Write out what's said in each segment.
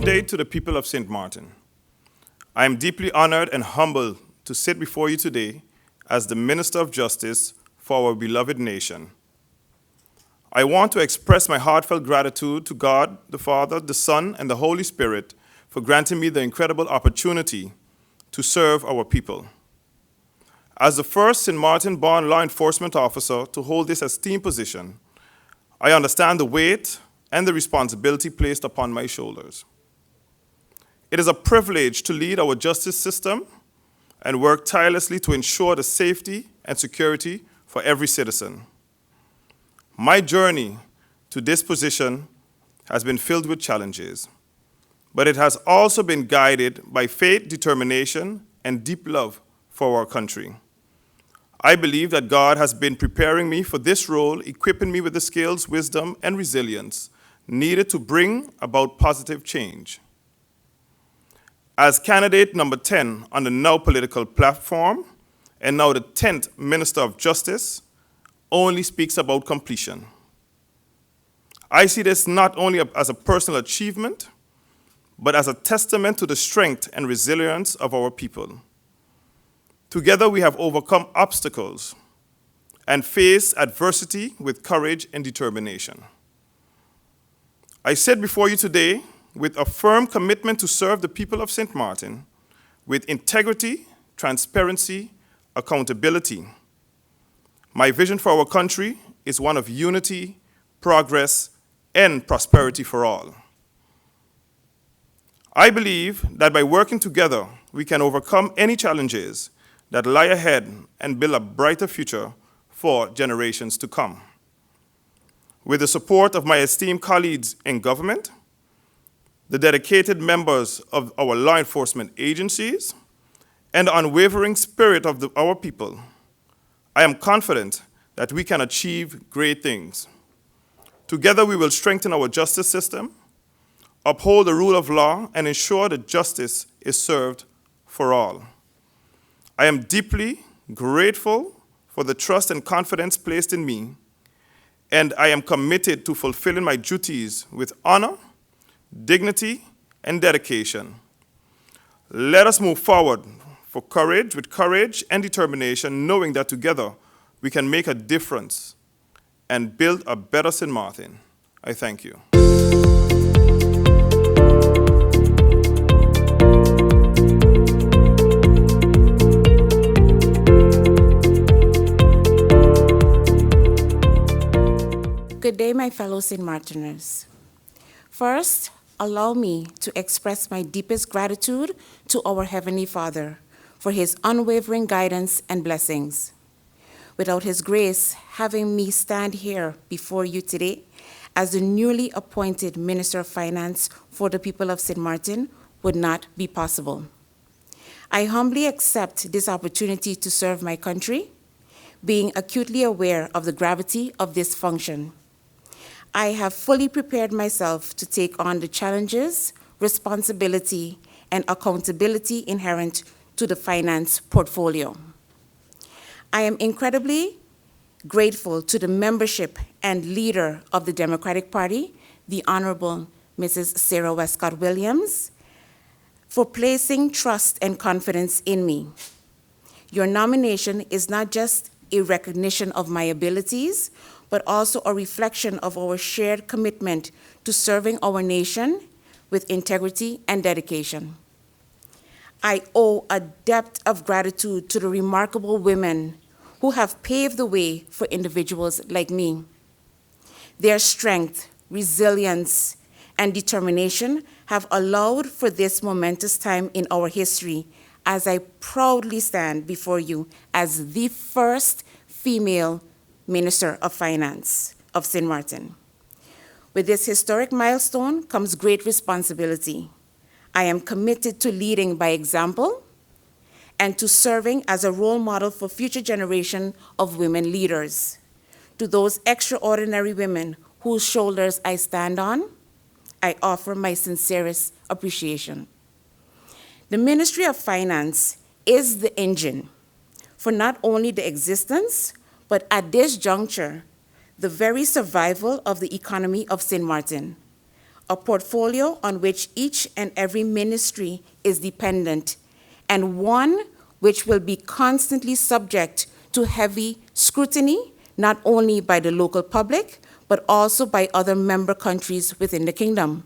Good day to the people of St. Martin. I am deeply honored and humbled to sit before you today as the Minister of Justice for our beloved nation. I want to express my heartfelt gratitude to God, the Father, the Son, and the Holy Spirit for granting me the incredible opportunity to serve our people. As the first St. Martin-born law enforcement officer to hold this esteemed position, I understand the weight and the responsibility placed upon my shoulders. It is a privilege to lead our justice system and work tirelessly to ensure the safety and security for every citizen. My journey to this position has been filled with challenges, but it has also been guided by faith, determination, and deep love for our country. I believe that God has been preparing me for this role, equipping me with the skills, wisdom, and resilience needed to bring about positive change. As candidate number 10 on the now political platform, and now the 10th Minister of Justice, only speaks about completion. I see this not only as a personal achievement, but as a testament to the strength and resilience of our people. Together we have overcome obstacles and faced adversity with courage and determination. I sit before you today with a firm commitment to serve the people of St. Martin with integrity, transparency, accountability. My vision for our country is one of unity, progress, and prosperity for all. I believe that by working together, we can overcome any challenges that lie ahead and build a brighter future for generations to come. With the support of my esteemed colleagues in government, the dedicated members of our law enforcement agencies, and the unwavering spirit of our people, I am confident that we can achieve great things. Together we will strengthen our justice system, uphold the rule of law, and ensure that justice is served for all. I am deeply grateful for the trust and confidence placed in me, and I am committed to fulfilling my duties with honor, dignity, and dedication. Let us move forward with courage and determination, knowing that together we can make a difference and build a better St. Martin. I thank you. Good day, my fellow St. Martiners. First, allow me to express my deepest gratitude to our Heavenly Father for his unwavering guidance and blessings. Without his grace, having me stand here before you today as the newly appointed Minister of Finance for the people of St. Martin would not be possible. I humbly accept this opportunity to serve my country, being acutely aware of the gravity of this function. I have fully prepared myself to take on the challenges, responsibility, and accountability inherent to the finance portfolio. I am incredibly grateful to the membership and leader of the Democratic Party, the Honorable Mrs. Sarah Westcott Williams, for placing trust and confidence in me. Your nomination is not just a recognition of my abilities, but also a reflection of our shared commitment to serving our nation with integrity and dedication. I owe a debt of gratitude to the remarkable women who have paved the way for individuals like me. Their strength, resilience, and determination have allowed for this momentous time in our history as I proudly stand before you as the first female Minister of Finance of St. Martin. With this historic milestone comes great responsibility. I am committed to leading by example and to serving as a role model for future generation of women leaders. To those extraordinary women whose shoulders I stand on, I offer my sincerest appreciation. The Ministry of Finance is the engine for not only the existence, but at this juncture, the very survival of the economy of St. Martin. a portfolio on which each and every ministry is dependent, and one which will be constantly subject to heavy scrutiny, not only by the local public, but also by other member countries within the kingdom.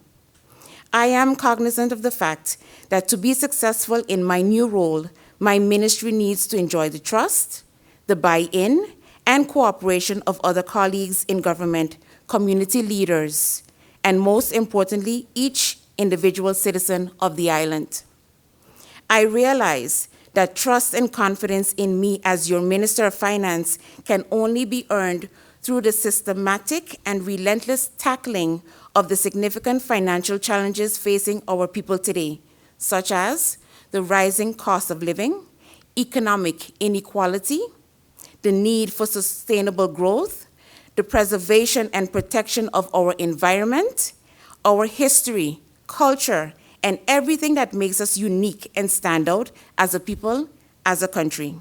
I am cognizant of the fact that to be successful in my new role, my ministry needs to enjoy the trust, the buy-in, and cooperation of other colleagues in government, community leaders, and most importantly, each individual citizen of the island. I realize that trust and confidence in me as your Minister of Finance can only be earned through the systematic and relentless tackling of the significant financial challenges facing our people today, such as the rising cost of living, economic inequality, the need for sustainable growth, the preservation and protection of our environment, our history, culture, and everything that makes us unique and stand out as a people, as a country.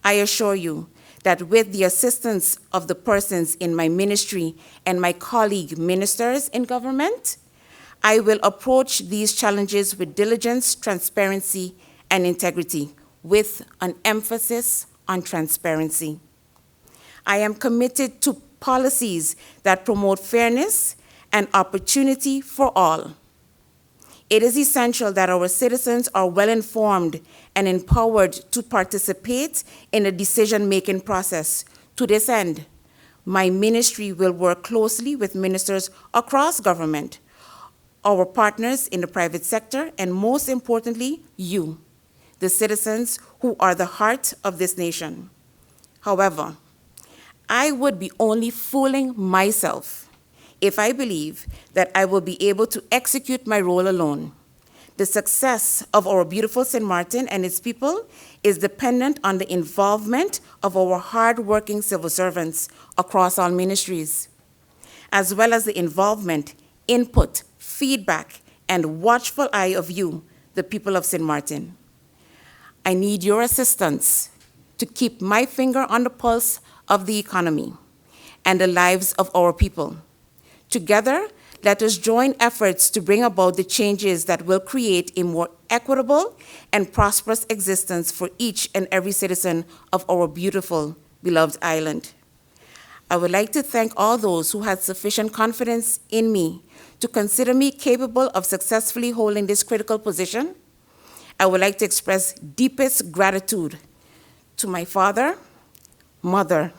I assure you that with the assistance of the persons in my ministry and my colleague ministers in government, I will approach these challenges with diligence, transparency, and integrity, with an emphasis on transparency. I am committed to policies that promote fairness and opportunity for all. It is essential that our citizens are well-informed and empowered to participate in the decision-making process. To this end, my ministry will work closely with ministers across government, our partners in the private sector, and most importantly, you, the citizens who are the heart of this nation. However, I would be only fooling myself if I believe that I will be able to execute my role alone. The success of our beautiful St. Martin and its people is dependent on the involvement of our hard-working civil servants across all ministries, as well as the involvement, input, feedback, and watchful eye of you, the people of St. Martin. I need your assistance to keep my finger on the pulse of the economy and the lives of our people. Together, let us join efforts to bring about the changes that will create a more equitable and prosperous existence for each and every citizen of our beautiful, beloved island. I would like to thank all those who had sufficient confidence in me to consider me capable of successfully holding this critical position. I would like to express deepest gratitude to my father, mother,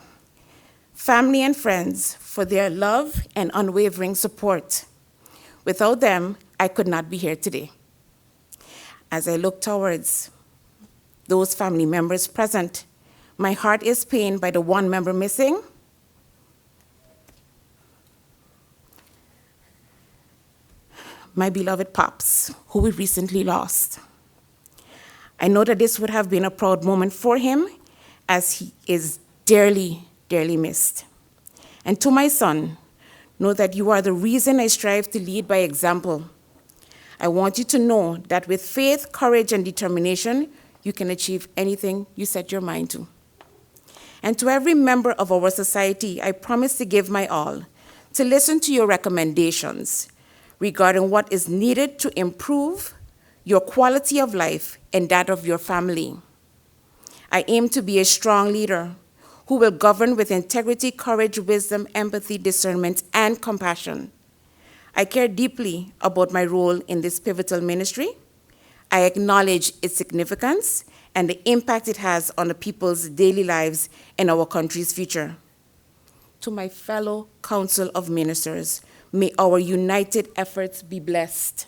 family, and friends for their love and unwavering support. Without them, I could not be here today. As I look towards those family members present, my heart is pained by the one member missing. My beloved Pops, who we recently lost. I know that this would have been a proud moment for him, as he is dearly, dearly missed. And to my son, know that you are the reason I strive to lead by example. I want you to know that with faith, courage, and determination, you can achieve anything you set your mind to. And to every member of our society, I promise to give my all, to listen to your recommendations regarding what is needed to improve your quality of life and that of your family. I aim to be a strong leader who will govern with integrity, courage, wisdom, empathy, discernment, and compassion. I care deeply about my role in this pivotal ministry. I acknowledge its significance and the impact it has on the people's daily lives and our country's future. To my fellow Council of Ministers, may our united efforts be blessed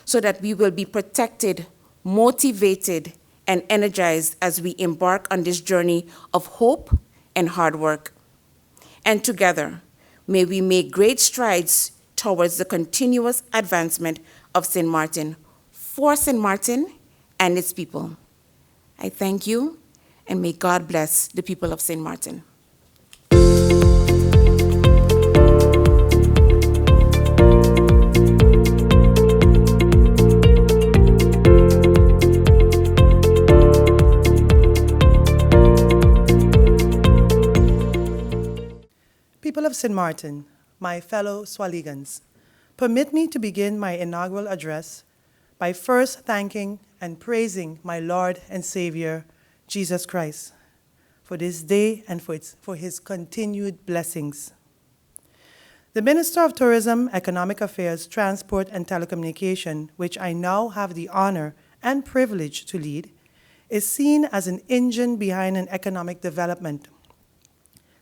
so that we will be protected, motivated, and energized as we embark on this journey of hope and hard work. And together, may we make great strides towards the continuous advancement of St. Martin, for St. Martin and its people. I thank you, and may God bless the people of St. Martin. People of St. Martin, my fellow Swaligans, Permit me to begin my inaugural address by first thanking and praising my Lord and Savior, Jesus Christ, for this day and for his continued blessings. The Minister of Tourism, Economic Affairs, Transport, and Telecommunication, which I now have the honor and privilege to lead, is seen as an engine behind an economic development.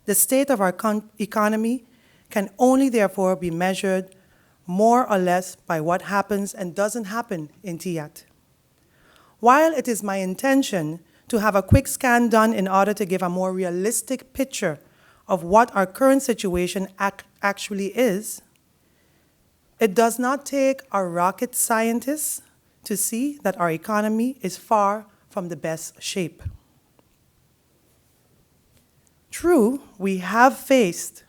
The state of our economy can only therefore be measured more or less by what happens and doesn't happen in TIAT. While it is my intention to have a quick scan done in order to give a more realistic picture of what our current situation actually is, it does not take a rocket scientist to see that our economy is far from the best shape. True, we have faced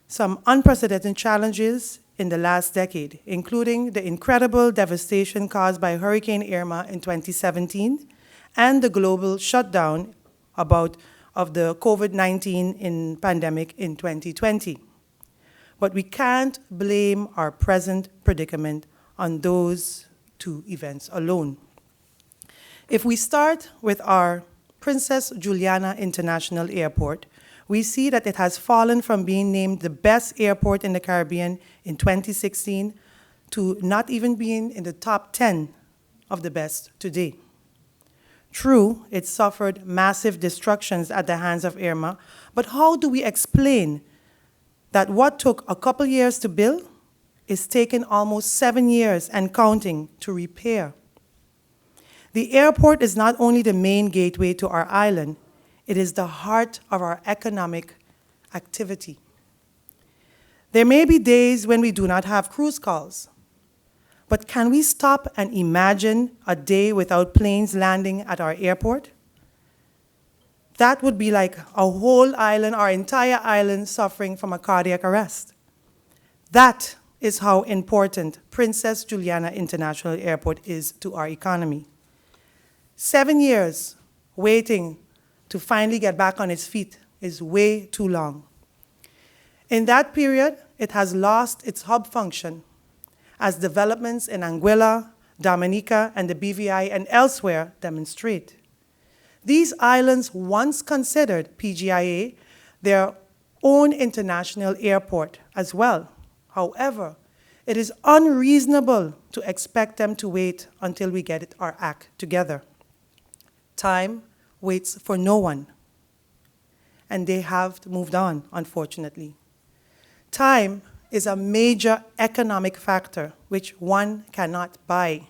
some unprecedented challenges in the last decade, including the incredible devastation caused by Hurricane Irma in 2017 and the global shutdown of the COVID-19 pandemic in 2020. But we can't blame our present predicament on those two events alone. If we start with our Princess Juliana International Airport, we see that it has fallen from being named the best airport in the Caribbean in 2016 to not even being in the top 10 of the best today. True, it suffered massive destructions at the hands of Irma, but how do we explain that what took a couple years to build is taking almost 7 years and counting to repair? The airport is not only the main gateway to our island, it is the heart of our economic activity. There may be days when we do not have cruise calls, but can we stop and imagine a day without planes landing at our airport? That would be like a whole island, our entire island, suffering from a cardiac arrest. That is how important Princess Juliana International Airport is to our economy. 7 years waiting to finally get back on its feet is way too long. In that period, it has lost its hub function, as developments in Anguilla, Dominica, and the BVI and elsewhere demonstrate. These islands once considered PGIA their own international airport as well. However, it is unreasonable to expect them to wait until we get our act together. Time waits for no one, and they have moved on, unfortunately. Time is a major economic factor which one cannot buy.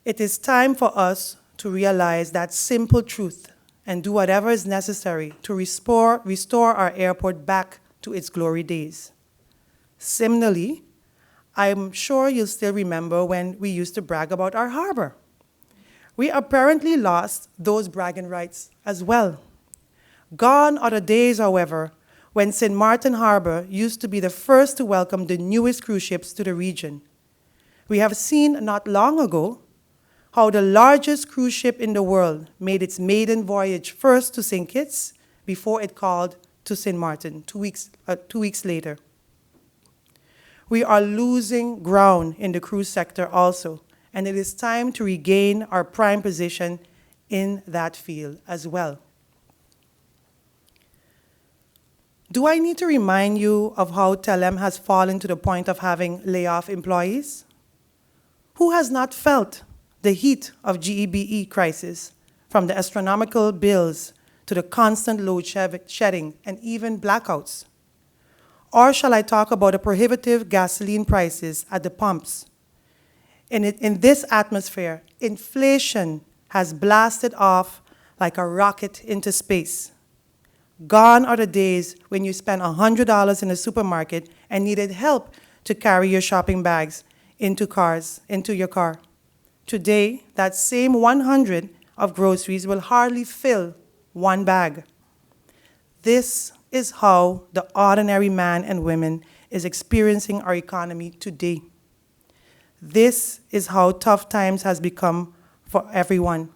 It is time for us to realize that simple truth and do whatever is necessary to restore our airport back to its glory days. Similarly, I'm sure you'll still remember when we used to brag about our harbor. We apparently lost those bragging rights as well. Gone are the days, however, when St. Martin Harbor used to be the first to welcome the newest cruise ships to the region. We have seen not long ago how the largest cruise ship in the world made its maiden voyage first to St. Kitts before it called to St. Martin 2 weeks later. We are losing ground in the cruise sector also, and it is time to regain our prime position in that field as well. Do I need to remind you of how Telem has fallen to the point of having layoff employees? Who has not felt the heat of GEBE crisis, from the astronomical bills to the constant load shedding and even blackouts? Or shall I talk about the prohibitive gasoline prices at the pumps? In this atmosphere, inflation has blasted off like a rocket into space. Gone are the days when you spent $100 in a supermarket and needed help to carry your shopping bags into your car. Today, that same 100 of groceries will hardly fill one bag. This is how the ordinary man and women is experiencing our economy today. This is how tough times has become for everyone,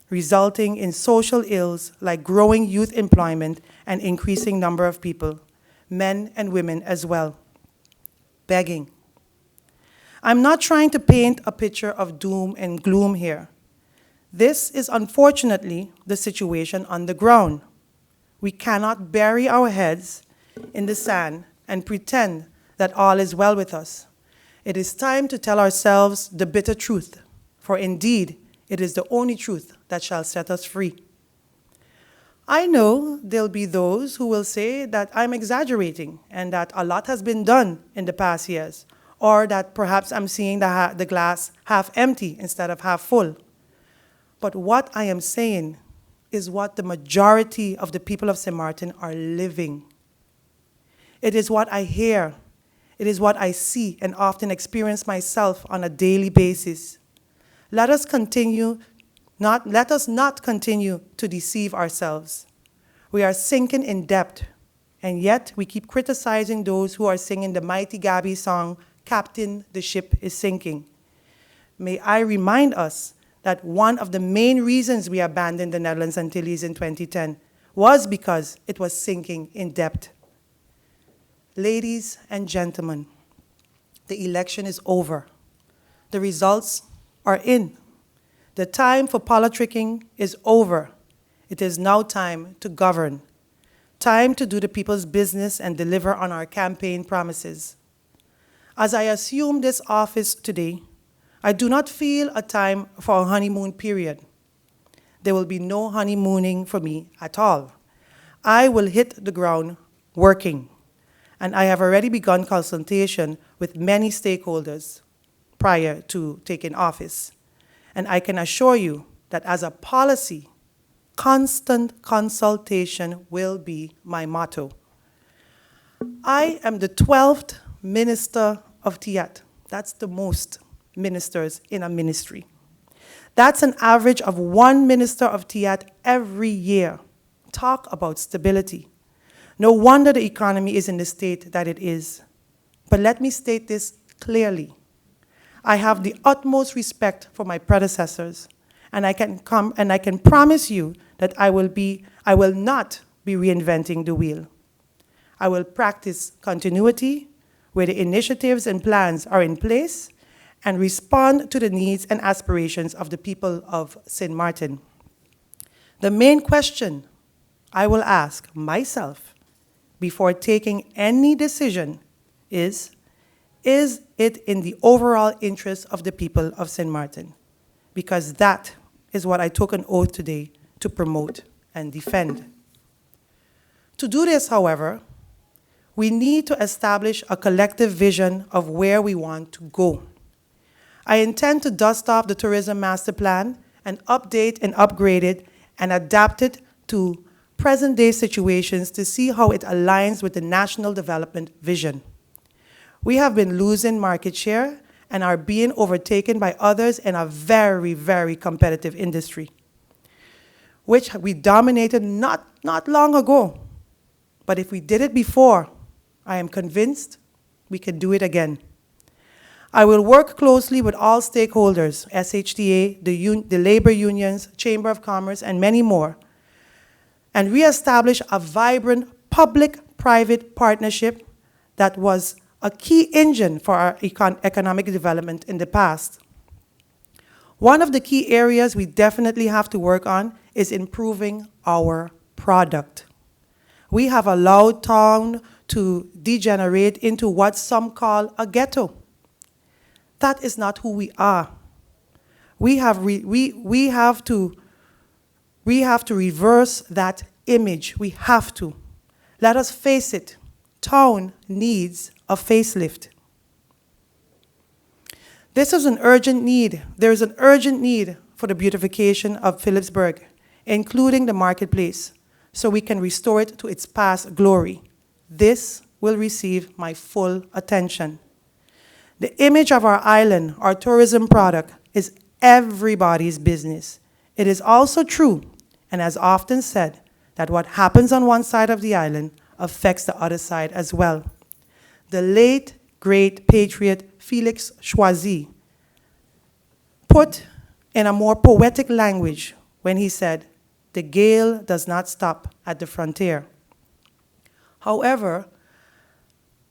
resulting in social ills like growing youth employment and increasing number of people, men and women as well, begging. I'm not trying to paint a picture of doom and gloom here. This is unfortunately the situation on the ground. We cannot bury our heads in the sand and pretend that all is well with us. It is time to tell ourselves the bitter truth, for indeed, it is the only truth that shall set us free. I know there'll be those who will say that I'm exaggerating and that a lot has been done in the past years, or that perhaps I'm seeing the glass half empty instead of half full. But what I am saying is what the majority of the people of St. Martin are living. It is what I hear. It is what I see and often experience myself on a daily basis. Let us not continue to deceive ourselves. We are sinking in debt, and yet we keep criticizing those who are singing the mighty Gabby song, Captain, the Ship is Sinking. May I remind us that one of the main reasons we abandoned the Netherlands Antilles in 2010 was because it was sinking in debt. Ladies and gentlemen, the election is over. The results are in. The time for politicking is over. It is now time to govern. Time to do the people's business and deliver on our campaign promises. As I assume this office today, I do not feel a time for a honeymoon period. There will be no honeymooning for me at all. I will hit the ground working, and I have already begun consultation with many stakeholders prior to taking office. And I can assure you that as a policy, constant consultation will be my motto. I am the 12th minister of TIAT. That's the most ministers in a ministry. That's an average of 1 minister of TIAT every year. Talk about stability. No wonder the economy is in the state that it is. But let me state this clearly. I have the utmost respect for my predecessors, and I can promise you that I will not be reinventing the wheel. I will practice continuity where the initiatives and plans are in place and respond to the needs and aspirations of the people of St. Martin. The main question I will ask myself before taking any decision is it in the overall interest of the people of St. Martin? Because that is what I took an oath today to promote and defend. To do this, however, we need to establish a collective vision of where we want to go. I intend to dust off the tourism master plan and update and upgrade it and adapt it to present-day situations to see how it aligns with the national development vision. We have been losing market share and are being overtaken by others in a very, very competitive industry, which we dominated not long ago. But if we did it before, I am convinced we can do it again. I will work closely with all stakeholders, SHTA, the labor unions, Chamber of Commerce, and many more, and reestablish a vibrant public-private partnership that was a key engine for our economic development in the past. One of the key areas we definitely have to work on is improving our product. We have allowed town to degenerate into what some call a ghetto. That is not who we are. We have to reverse that image. We have to. Let us face it. Town needs a facelift. This is an urgent need. There is an urgent need for the beautification of Philipsburg, including the marketplace, so we can restore it to its past glory. This will receive my full attention. The image of our island, our tourism product, is everybody's business. It is also true, and as often said, that what happens on one side of the island affects the other side as well. The late, great patriot Felix Choisy put in a more poetic language when he said, "The gale does not stop at the frontier." However,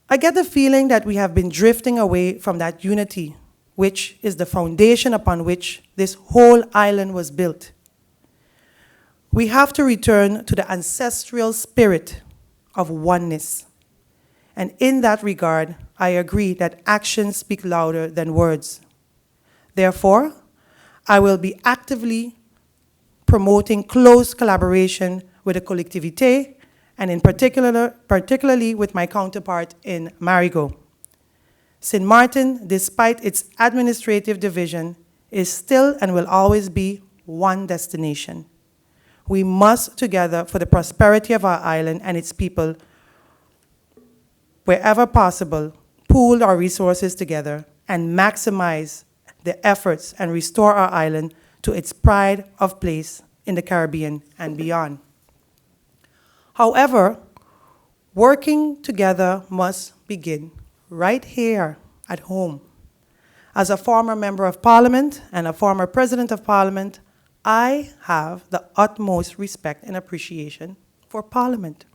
I get the feeling that we have been drifting away from that unity, which is the foundation upon which this whole island was built. We have to return to the ancestral spirit of oneness. And in that regard, I agree that actions speak louder than words. Therefore, I will be actively promoting close collaboration with the collectivité, and in particularly with my counterpart in Marigot. St. Martin, despite its administrative division, is still and will always be one destination. We must, together, for the prosperity of our island and its people, wherever possible, pool our resources together and maximize the efforts and restore our island to its pride of place in the Caribbean and beyond. However, working together must begin right here at home. As a former member of parliament and a former president of parliament, I have the utmost respect and appreciation for parliament.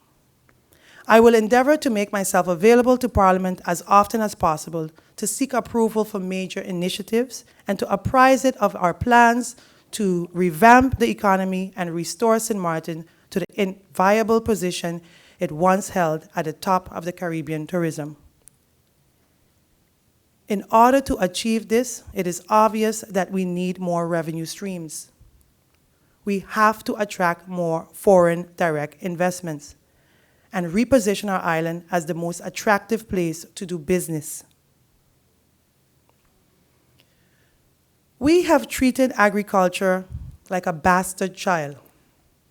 I will endeavor to make myself available to parliament as often as possible to seek approval for major initiatives and to apprise it of our plans to revamp the economy and restore St. Martin to the enviable position it once held at the top of the Caribbean tourism. In order to achieve this, it is obvious that we need more revenue streams. We have to attract more foreign direct investments and reposition our island as the most attractive place to do business. We have treated agriculture like a bastard child,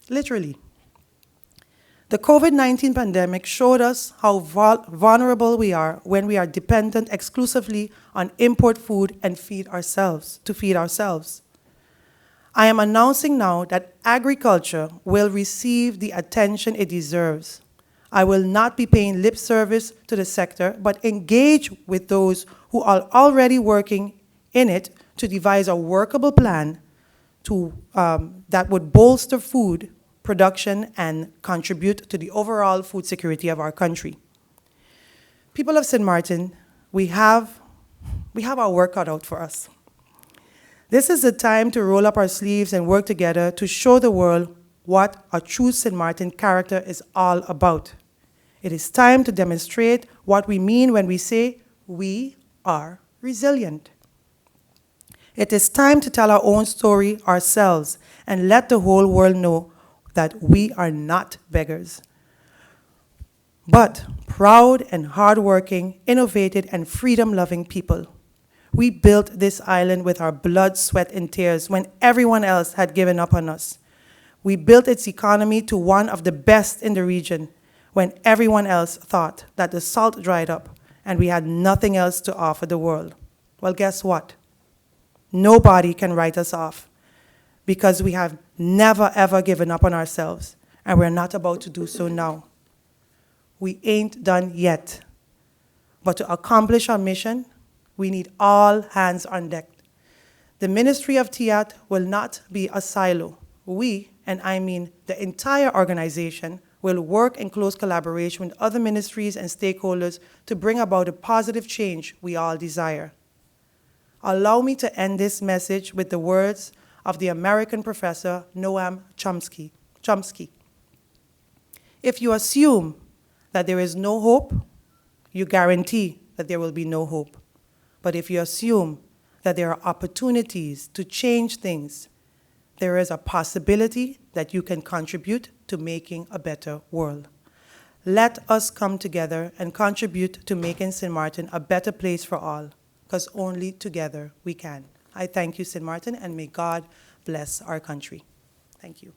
literally. The COVID-19 pandemic showed us how vulnerable we are when we are dependent exclusively on import food and feed ourselves. I am announcing now that agriculture will receive the attention it deserves. I will not be paying lip service to the sector, but engage with those who are already working in it to devise a workable plan that would bolster food production and contribute to the overall food security of our country. People of St. Martin, we have our work cut out for us. This is the time to roll up our sleeves and work together to show the world what a true St. Martin character is all about. It is time to demonstrate what we mean when we say we are resilient. It is time to tell our own story ourselves and let the whole world know that we are not beggars, but proud and hardworking, innovative, and freedom-loving people. We built this island with our blood, sweat, and tears when everyone else had given up on us. We built its economy to one of the best in the region when everyone else thought that the salt dried up and we had nothing else to offer the world. Well, guess what? Nobody can write us off because we have never, ever given up on ourselves, and we're not about to do so now. We ain't done yet. But to accomplish our mission, we need all hands on deck. The Ministry of TIAT will not be a silo. We, and I mean the entire organization, will work in close collaboration with other ministries and stakeholders to bring about the positive change we all desire. Allow me to end this message with the words of the American professor Noam Chomsky. If you assume that there is no hope, you guarantee that there will be no hope. But if you assume that there are opportunities to change things, there is a possibility that you can contribute to making a better world. Let us come together and contribute to making St. Martin a better place for all, because only together we can. I thank you, St. Martin, and may God bless our country. Thank you.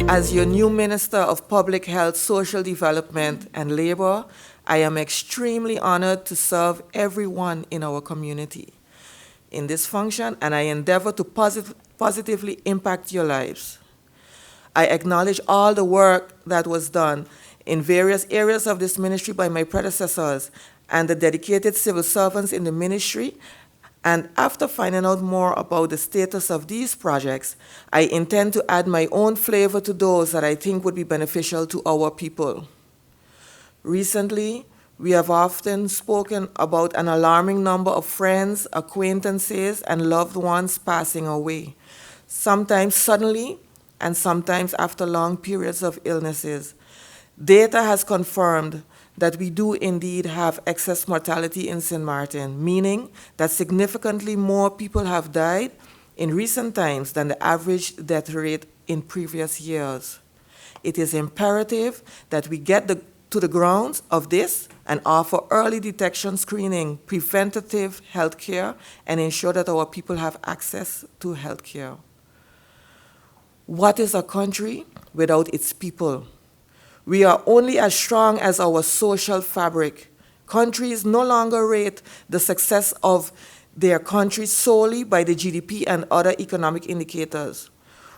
As your new Minister of Public Health, Social Development, and Labor, I am extremely honored to serve everyone in our community in this function, and I endeavor to positively impact your lives. I acknowledge all the work that was done in various areas of this ministry by my predecessors, and the dedicated civil servants in the ministry. And after finding out more about the status of these projects, I intend to add my own flavor to those that I think would be beneficial to our people. Recently, we have often spoken about an alarming number of friends, acquaintances, and loved ones passing away, sometimes suddenly and sometimes after long periods of illnesses. Data has confirmed that we do indeed have excess mortality in St. Martin, meaning that significantly more people have died in recent times than the average death rate in previous years. It is imperative that we get to the grounds of this and offer early detection screening, preventative health care, and ensure that our people have access to health care. What is a country without its people? We are only as strong as our social fabric. Countries no longer rate the success of their country solely by the GDP and other economic indicators.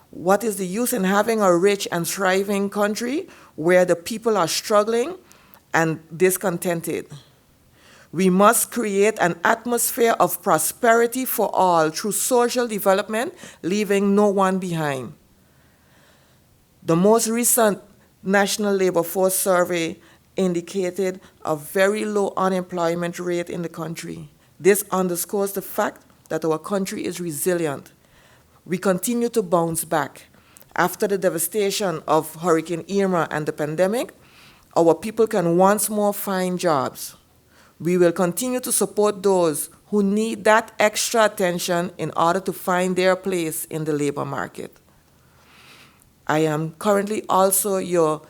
What is the use in having a rich and thriving country where the people are struggling and discontented? We must create an atmosphere of prosperity for all through social development, leaving no one behind. The most recent National Labor Force Survey indicated a very low unemployment rate in the country. This underscores the fact that our country is resilient. We continue to bounce back. After the devastation of Hurricane Irma and the pandemic, our people can once more find jobs. We will continue to support those who need that extra attention in order to find their place in the labor market. I am currently also your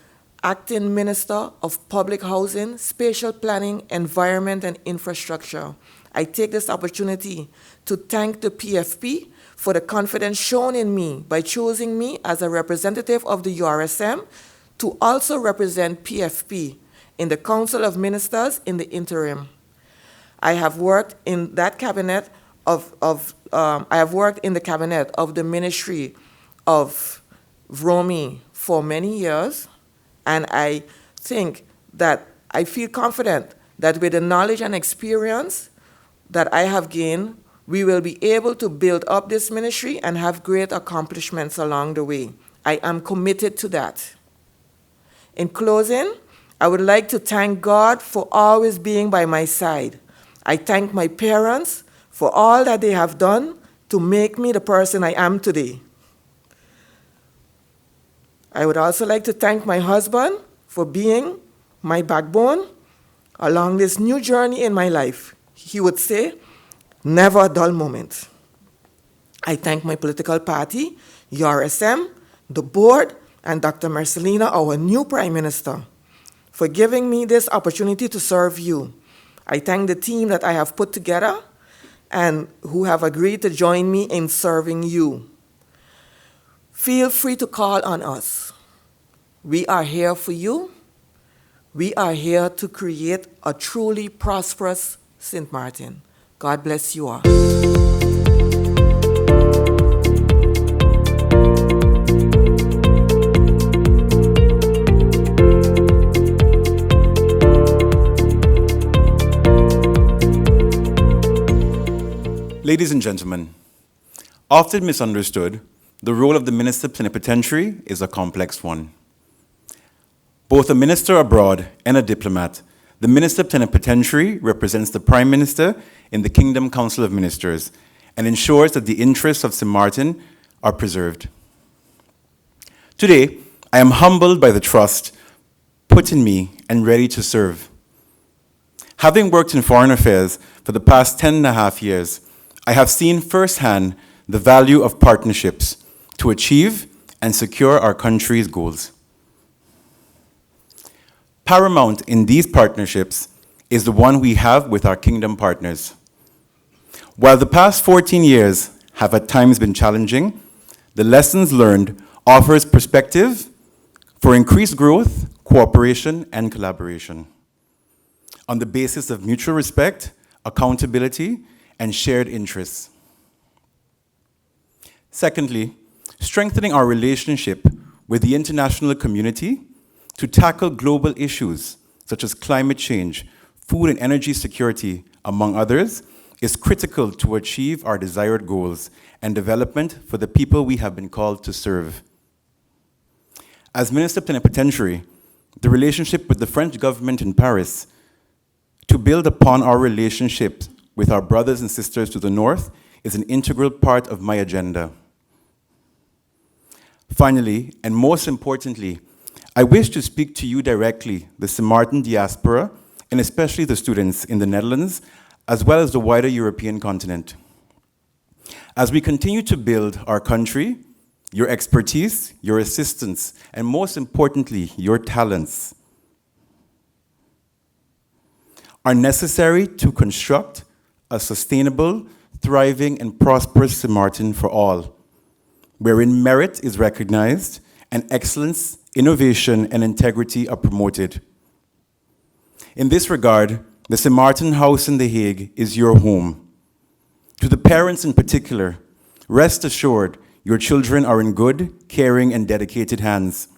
Acting Minister of Public Housing, Spatial Planning, Environment, and Infrastructure. I take this opportunity to thank the PFP for the confidence shown in me by choosing me as a representative of the URSM to also represent PFP in the Council of Ministers in the interim. I have worked in that cabinet I have worked in the cabinet of the Ministry of VROMI for many years, and I think that I feel confident that with the knowledge and experience that I have gained, we will be able to build up this ministry and have great accomplishments along the way. I am committed to that. In closing, I would like to thank God for always being by my side. I thank my parents for all that they have done to make me the person I am today. I would also like to thank my husband for being my backbone along this new journey in my life. He would say, never a dull moment. I thank my political party, URSM, the board, and Dr. Marcelina, our new Prime Minister, for giving me this opportunity to serve you. I thank the team that I have put together and who have agreed to join me in serving you. Feel free to call on us. We are here for you. We are here to create a truly prosperous St. Martin. God bless you all. Ladies and gentlemen, often misunderstood, the role of the Minister Plenipotentiary is a complex one. Both a minister abroad and a diplomat, the Minister Plenipotentiary represents the Prime Minister in the Kingdom Council of Ministers and ensures that the interests of St. Martin are preserved. Today, I am humbled by the trust put in me and ready to serve. Having worked in foreign affairs for the past 10.5 years, I have seen firsthand the value of partnerships to achieve and secure our country's goals. Paramount in these partnerships is the one we have with our kingdom partners. While the past 14 years have at times been challenging, the lessons learned offers perspective for increased growth, cooperation, and collaboration on the basis of mutual respect, accountability, and shared interests. Secondly, strengthening our relationship with the international community to tackle global issues such as climate change, food and energy security, among others, is critical to achieve our desired goals and development for the people we have been called to serve. As Minister Plenipotentiary, the relationship with the French government in Paris, to build upon our relationship with our brothers and sisters to the north, is an integral part of my agenda. Finally, and most importantly, I wish to speak to you directly, the St. Martin diaspora, and especially the students in the Netherlands, as well as the wider European continent. As we continue to build our country, your expertise, your assistance, and most importantly, your talents are necessary to construct a sustainable, thriving, and prosperous St. Martin for all, wherein merit is recognized and excellence, innovation, and integrity are promoted. In this regard, the St. Martin House in The Hague is your home. To the parents in particular, rest assured your children are in good, caring, and dedicated hands.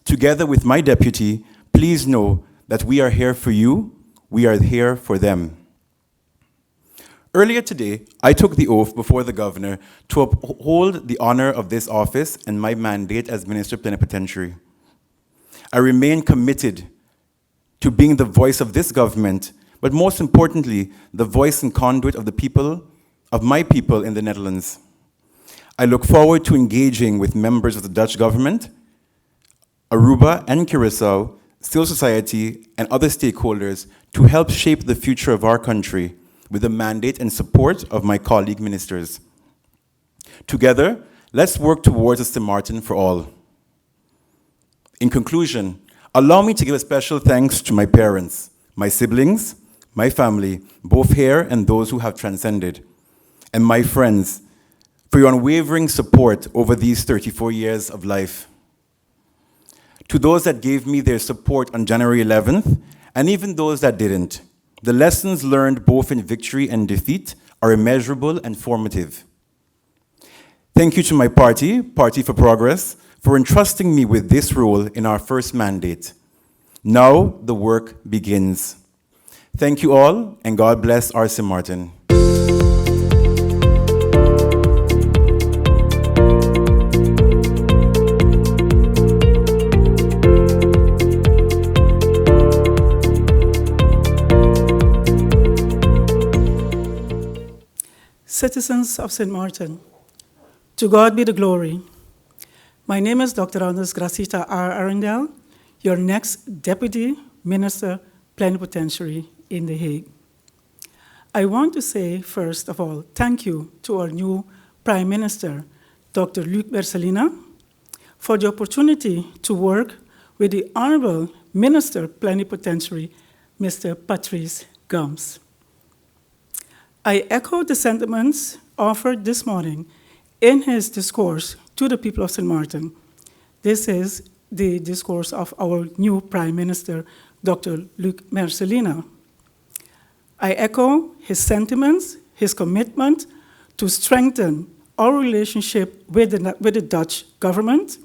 Together with my deputy, please know that we are here for you, we are here for them. Earlier today, I took the oath before the governor to uphold the honor of this office and my mandate as Minister Plenipotentiary. I remain committed to being the voice of this government, but most importantly, the voice and conduit of the people, of my people in the Netherlands. I look forward to engaging with members of the Dutch government, Aruba and Curaçao, civil society, and other stakeholders to help shape the future of our country with the mandate and support of my colleague ministers. Together, let's work towards a St. Martin for all. In conclusion, allow me to give a special thanks to my parents, my siblings, my family, both here and those who have transcended, and my friends, for your unwavering support over these 34 years of life. To those that gave me their support on January 11th, and even those that didn't, the lessons learned both in victory and defeat are immeasurable and formative. Thank you to my party, Party for Progress, for entrusting me with this role in our first mandate. Now the work begins. Thank you all, and God bless our St. Martin. Citizens of St. Martin, to God be the glory. My name is Dr. Anders Gracita R. Arundel, your next Deputy Minister Plenipotentiary in The Hague. I want to say, first of all, thank you to our new Prime Minister, Dr. Luc Berselina, for the opportunity to work with the Honorable Minister Plenipotentiary, Mr. Patrice Gums. I echo the sentiments offered this morning in his discourse to the people of St. Martin. This is the discourse of our new Prime Minister, Dr. Luc Berselina. I echo his sentiments, his commitment to strengthen our relationship with the Dutch government.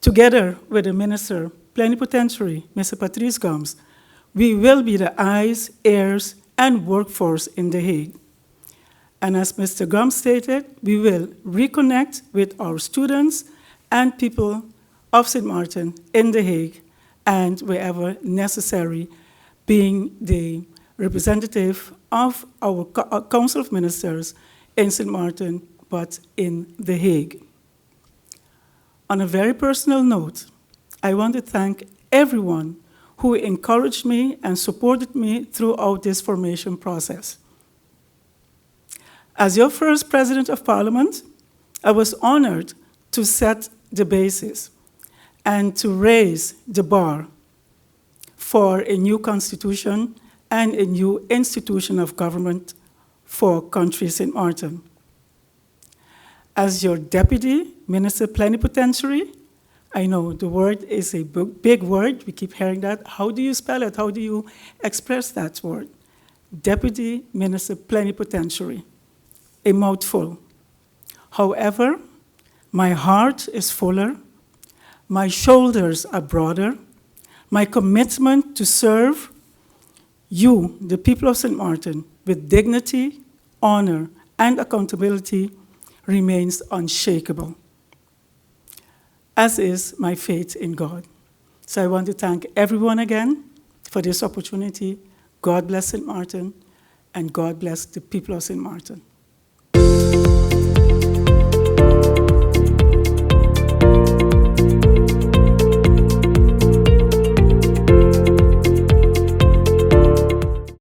Together with the Minister Plenipotentiary, Mr. Patrice Gums, we will be the eyes, ears, and workforce in The Hague. And as Mr. Gums stated, we will reconnect with our students and people of St. Martin in The Hague and wherever necessary, being the representative of our Council of Ministers in St. Martin, but in The Hague. On a very personal note, I want to thank everyone who encouraged me and supported me throughout this formation process. As your first President of Parliament, I was honored to set the basis and to raise the bar for a new constitution and a new institution of government for country St. Martin. As your Deputy Minister Plenipotentiary, I know the word is a big word, we keep hearing that. How do you spell it? How do you express that word? Deputy Minister Plenipotentiary, a mouthful. However, my heart is fuller, my shoulders are broader, my commitment to serve You, the people of St. Martin, with dignity, honor, and accountability, remains unshakable, as is my faith in God. So I want to thank everyone again for this opportunity. God bless St. Martin, and God bless the people of St. Martin.